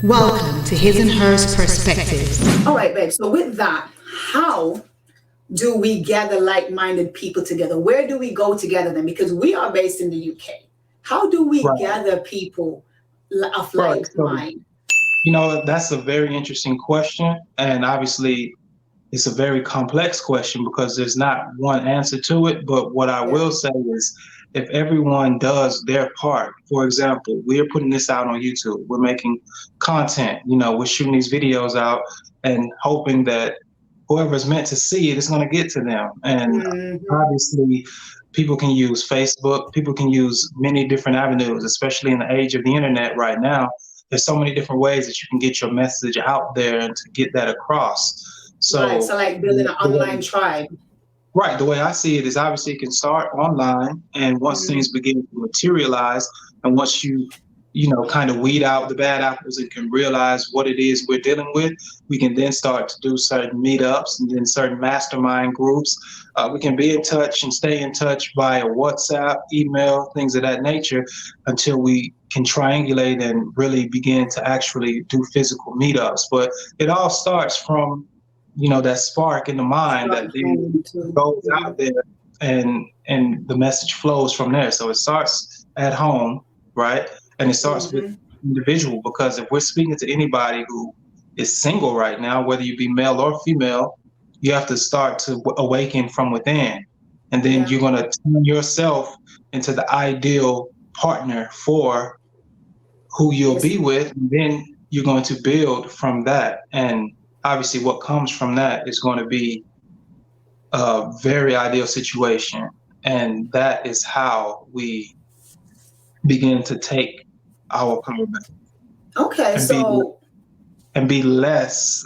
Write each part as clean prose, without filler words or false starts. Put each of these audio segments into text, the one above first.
Welcome to His and Hers Perspectives. All right, babe. So with that, how do we gather like-minded people together? Where do we go together then? Because we are based in the UK. How do we Right. gather people of Right. like So, mind? that's a very interesting question. And obviously, it's a very complex question because there's not one answer to it. But what I Yeah. will say is if everyone does their part, for example, we're putting this out on YouTube, we're making content, we're shooting these videos out and hoping that whoever's meant to see it is going to get to them. And Mhm. obviously, people can use Facebook, people can use many different avenues, especially in the age of the internet right now. There's so many different ways that you can get your message out there and to get that across. Right. So, So like building an online tribe. right, the way I see it is obviously it can start online, and once Mhm. things begin to materialize, and once you kind of weed out the bad apples and can realize what it is we're dealing with, we can then start to do certain meetups and then certain mastermind groups. We can be in touch and stay in touch via WhatsApp, email, things of that nature, until we can triangulate and really begin to actually do physical meetups. But it all starts from that spark in the mind that Start then home too. goes Mhm. out there and the message flows from there. So it starts at home, right? And it starts with Mhm. individual, because if we're speaking to anybody who is single right now, whether you be male or female, you have to start to awaken from within. And then Yeah. you're going to turn yourself into the ideal partner for who you'll Yes. be with, and then you're going to build from that. And obviously what comes from that is going to be a very ideal situation. And that is how we begin to take our power back Okay. and be So and be less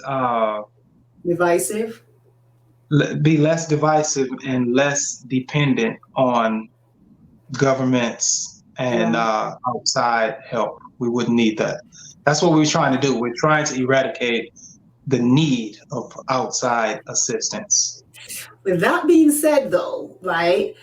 divisive. be less divisive and less dependent on governments and Yeah. outside help. We wouldn't need that. That's what we're trying to do. We're trying to eradicate the need of outside assistance. With that being said, though, right,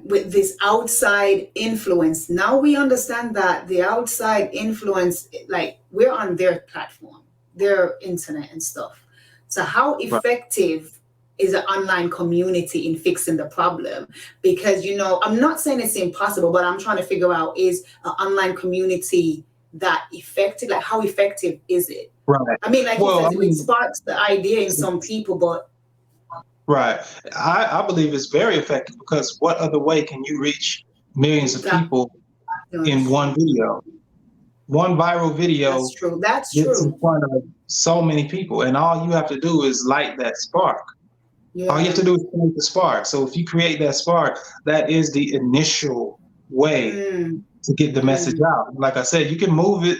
with this outside influence, now we understand that the outside influence, like we're on their platform, their internet and stuff. So, how Right. effective is an online community in fixing the problem? Because, I'm not saying it's impossible, but I'm trying to figure out, is an online community that effective? Like, how effective is it? Right. I mean, like you Well, said, it sparks the idea in some people, but right. I believe it's very effective, because what other way can you reach millions of that, people in one video? One viral video that's true. That's gets in true. front of so many people, and all you have to do is light that spark. All you have Yeah. to do is create the spark. So if you create that spark, that is the initial way Mm, to get the message mm, out. Like I said, you can move it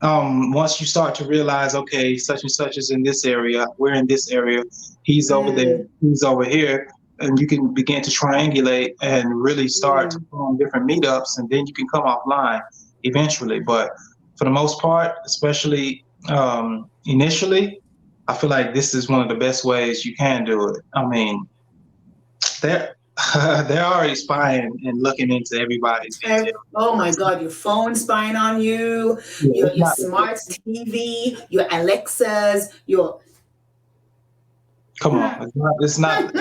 once you start to realize, okay, such and such is in this area, we're in this area, he's over there, mm, he's over here, and you can begin to triangulate and really start to mm. form different meetups, and then you can come offline eventually. But for the most part, especially initially, I feel like this is one of the best ways you can do it. I mean, they're they're already spying and looking into everybody's details. Oh my God, your phone spying on you, Yeah, it's your not. smart TV, your Alexas, your. Come on, it's not.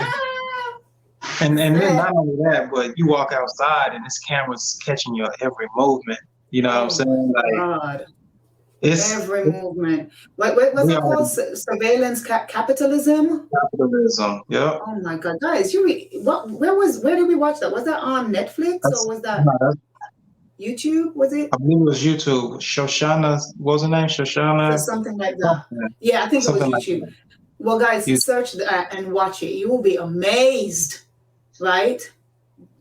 And then not only that, but you walk outside and this camera's catching your every movement. You know what I'm Oh my saying? Like God, it's every movement. What's we that are called? Surveillance capitalism? capitalism. Yep. Oh my God, guys, where did we watch that? Was that on Netflix or That's, was that no, that's YouTube? Was it? I believe it was YouTube. Shoshana, what was her name? So Shoshana something like that. something, Yeah, I think it was something like YouTube. that. Well, guys, You, search that and watch it. You will be amazed, right?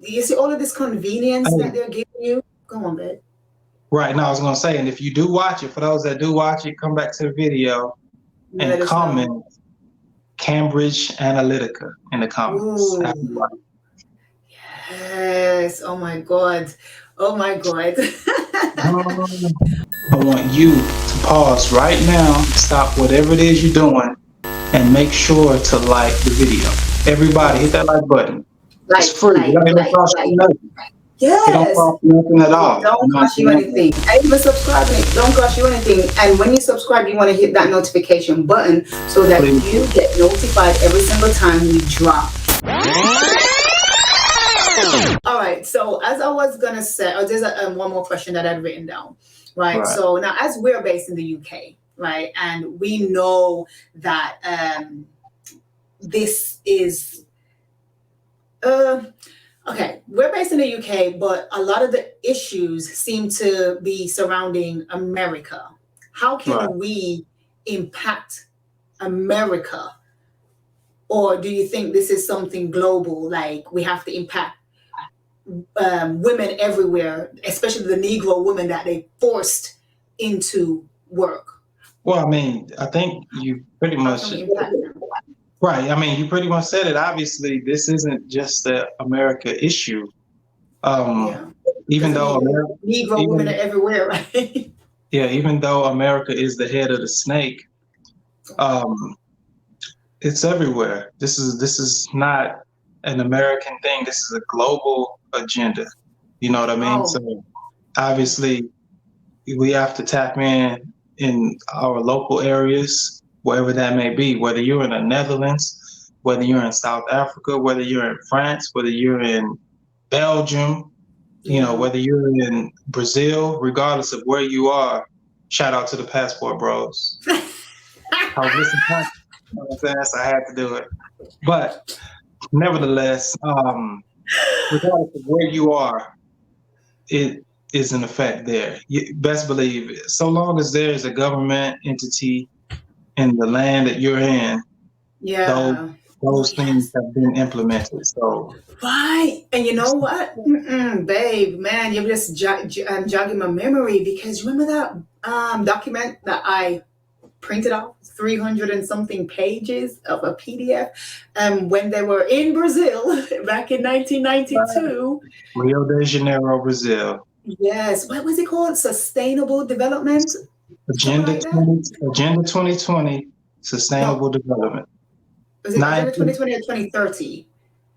You see all of this convenience that hey, they're giving you. Come on, babe. right now, I was gonna say, and if you do watch it, for those that do watch it, come back to the video Let and us know. comment Cambridge Analytica in the comments. After you Ooh, watch yes. Oh my God. Oh my God. it. I want you to pause right now, stop whatever it is you're doing, and make sure to like the video. Everybody, hit Yes. that like button. It's Like, free. You like, don't even like, cost you like. nothing. It don't Yes. cost nothing at It all. You don't know what cost you I'm saying? anything. And even subscribing, it don't cost you anything. And when you subscribe, you want to hit that notification button so that Please. you get notified every single time we drop. All right. So as I was gonna say, oh, there's one more question that I'd written down. Right. Right. So now, as we're based in the UK, right, and we know that this is okay, we're based in the UK, but a lot of the issues seem to be surrounding America. How can Right. we impact America? Or do you think this is something global, like we have to impact women everywhere, especially the Negro women that they forced into work? Well, I mean, I think you pretty How much can we impact them? right. I mean, you pretty much said it. Obviously, this isn't just the America issue. Yeah. Even Because though America, Negro women are even everywhere, right? yeah, even though America is the head of the snake, um, it's everywhere. This is not an American thing. This is a global agenda. You know what I mean? Oh, So obviously, we have to tap in our local areas, wherever that may be. Whether you're in the Netherlands, whether you're in South Africa, whether you're in France, whether you're in Belgium, yeah. whether you're in Brazil, regardless of where you are, shout out to the passport bros. I was listening to you know what I'm saying? So I had to do it. But nevertheless, regardless of where you are, it is in effect there. You best believe it. So long as there's a government entity in the land that you're in, those Yeah. Oh, those things yes. have been implemented. So Right. And you know what? Babe, man, you're just jogging my memory because remember that document that I printed off 300 and something pages of a PDF when they were in Brazil back in 1992. Rio de Janeiro, Brazil. Yes. What was it called? Sustainable development? Something Agenda like that? 2020, No. Sustainable Development. Was it Nine, Agenda 2020 or 2030?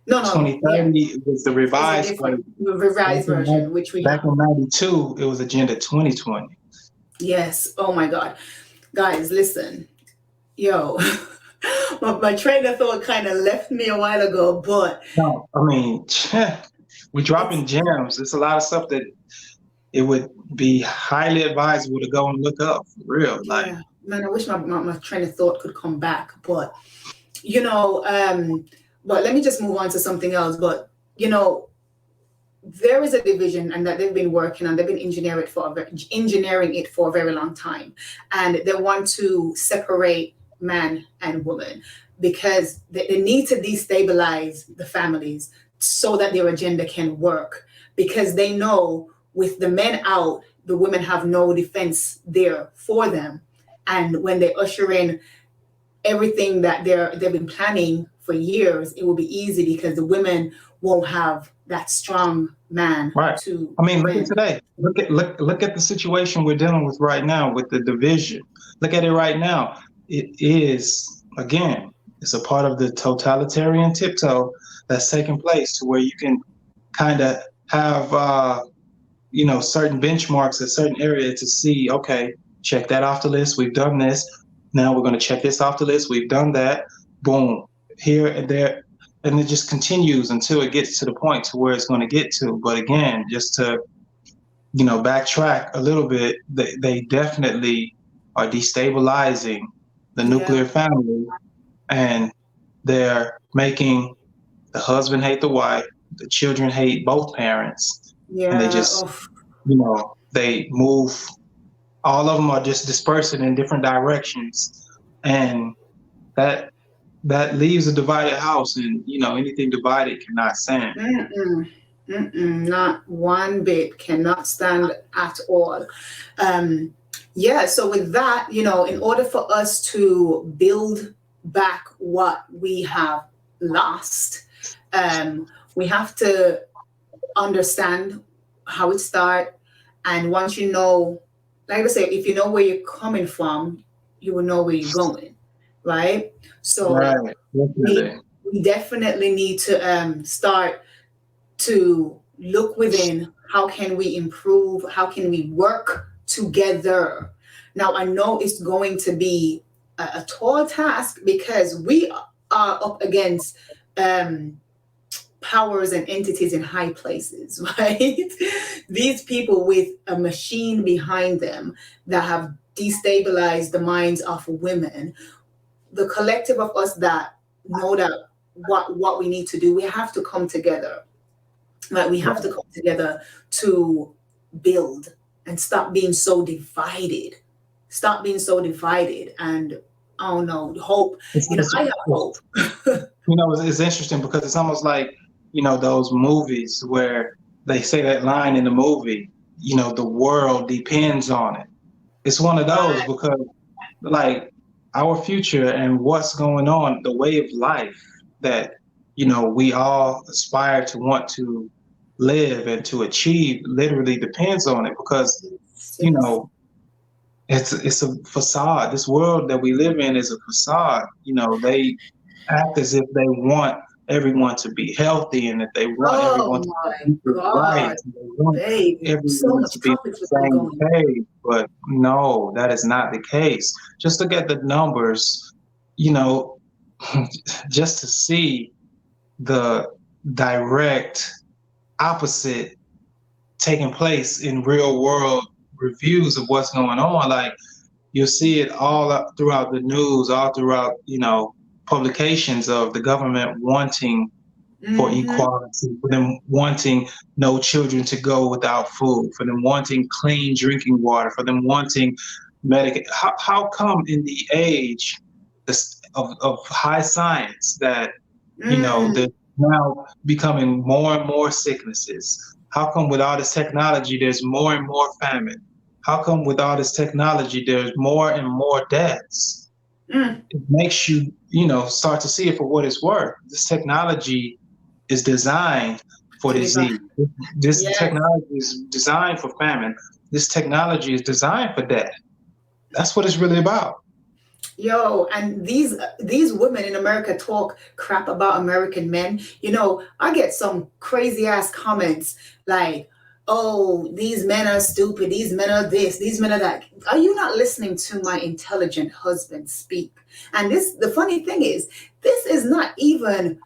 No. Yeah. 2030 was the It was a revised different version. revised version, which we Back have. in 92, it was Agenda 2020. Yes. Oh my God. Guys, listen. Yo, my train of thought kind of left me a while ago, but No, I mean, we're it's, dropping gems. It's a lot of stuff that it would be highly advisable to go and look up for real. Like, yeah, man, I wish my train of thought could come back, but but let me just move on to something else. But, there is a division and that they've been working on, they've been engineering it for a very long time. And they want to separate man and woman because they need to destabilize the families so that their agenda can work. Because they know with the men out, the women have no defense there for them. And when they usher in everything that they've been planning for years, it will be easy because the women won't have that strong man right. to I mean, look at defend. today. Look at the situation we're dealing with right now with the division. Look at it right now. It is, again, it's a part of the totalitarian tiptoe that's taking place to where you can kind of have certain benchmarks a certain area to see, okay, check that off the list, we've done this, now we're going to check this off the list, we've done that, boom, here and there, and it just continues until it gets to the point to where it's going to get to. But again, just to backtrack a little bit, they definitely are destabilizing the nuclear Yeah. family, and they're making the husband hate the wife, the children hate both parents, and they Yeah. just Oh, they move. All of them are just dispersing in different directions, and that leaves a divided house. And anything divided cannot stand. mm-mm, not one bit, cannot stand at all. Yeah, so with that, in order for us to build back what we have lost, we have to understand how it started. And once you know, like I say, if you know where you're coming from, you will know where you're going, right? So Right, we definitely. we definitely need to start to look within. How can we improve? How can we work together? Now, I know it's going to be a tall task because we are up against powers and entities in high places, right? These people with a machine behind them that have destabilized the minds of women. The collective of us that know that what we need to do, we have to come together. Like we have to come together to build and stop being so divided. Stop being so divided. And I don't know, hope. I have hope. It's interesting because it's almost like, those movies where they say that line in the movie, the world depends on it. It's one of those because, like, our future and what's going on, the way of life that, we all aspire to want to live and to achieve literally depends on it because, it's a facade. This world that we live in is a facade. They act as if they want everyone to be healthy and that they want everyone to be right. And they want everyone to be on the same page. But no, that is not the case. Just look at the numbers, just to see the direct opposite taking place in real world reviews of what's going on. Like you'll see it all throughout the news, all throughout, publications of the government wanting for equality, for them wanting no children to go without food, for them wanting clean drinking water, for them wanting medical. How come in the age of high science that, there's now becoming more and more sicknesses? How come with all this technology, there's more and more famine? How come with all this technology, there's more and more deaths? It makes you, start to see it for what it's worth. This technology is designed for disease. This technology is designed for famine. This technology is designed for death. That's what it's really about. And these women in America talk crap about American men. I get some crazy ass comments like, oh, these men are stupid, these men are this, these men are that. Are you not listening to my intelligent husband speak? And the funny thing is, this is not even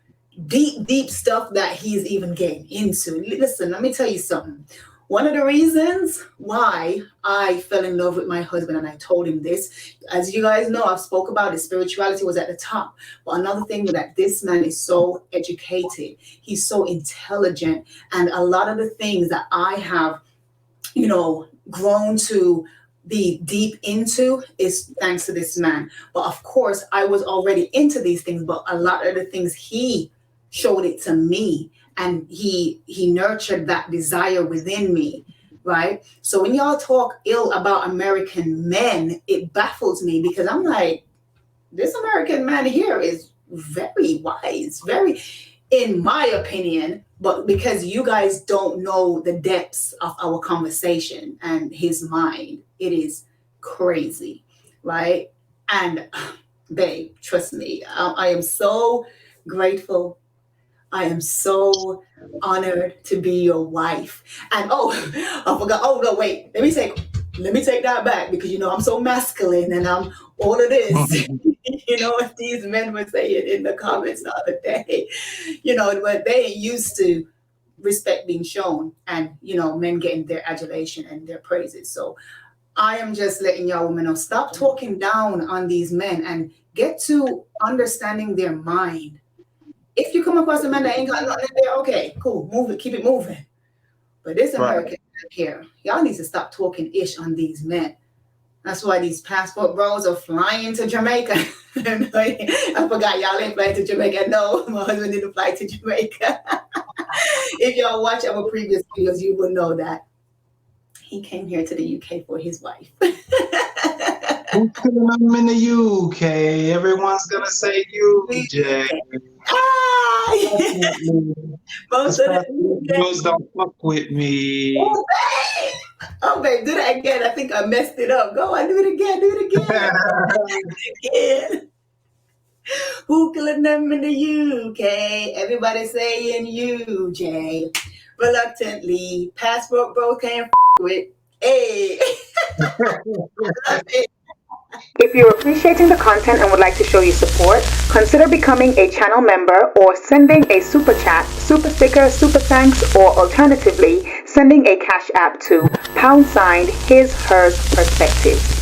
deep stuff that he's even getting into. Listen, let me tell you something. One of the reasons why I fell in love with my husband, and I told him this, as you guys know, I've spoke about it, spirituality was at the top. But another thing that this man is so educated, he's so intelligent, and a lot of the things that I have, grown to be deep into is thanks to this man. But of course, I was already into these things, but a lot of the things he showed it to me. And he nurtured that desire within me, right? So when y'all talk ill about American men, it baffles me because I'm like, this American man here is very wise, very, in my opinion, but because you guys don't know the depths of our conversation and his mind, it is crazy, right? And babe, trust me, I am so grateful. I am so honored to be your wife. And I forgot. Oh no, wait. Let me take that back because I'm so masculine and I'm all of this. What these men were saying in the comments the other day. But they used to respect being shown and men getting their adulation and their praises. So I am just letting y'all women know, stop talking down on these men and get to understanding their mind. If you come across a man that ain't got nothing there, okay, cool, move it, keep it moving. But this American man here, y'all need to stop talking ish on these men. That's why these passport bros are flying to Jamaica. I forgot y'all ain't flying to Jamaica. No, my husband didn't fly to Jamaica. If y'all watch our previous videos, you will know that he came here to the UK for his wife. Who's killing them in the UK? Everyone's gonna say UJ. Most of the girls don't fuck with me. Oh, babe, do that again. I think I messed it up. Go on, do it again. Do it again. Who killing them in the UK? Everybody saying UJ. reluctantly. Passport bro can't with. Hey, I love it. If you're appreciating the content and would like to show your support, consider becoming a channel member or sending a super chat, super sticker, super thanks, or alternatively, sending a cash app to #his hers perspectives.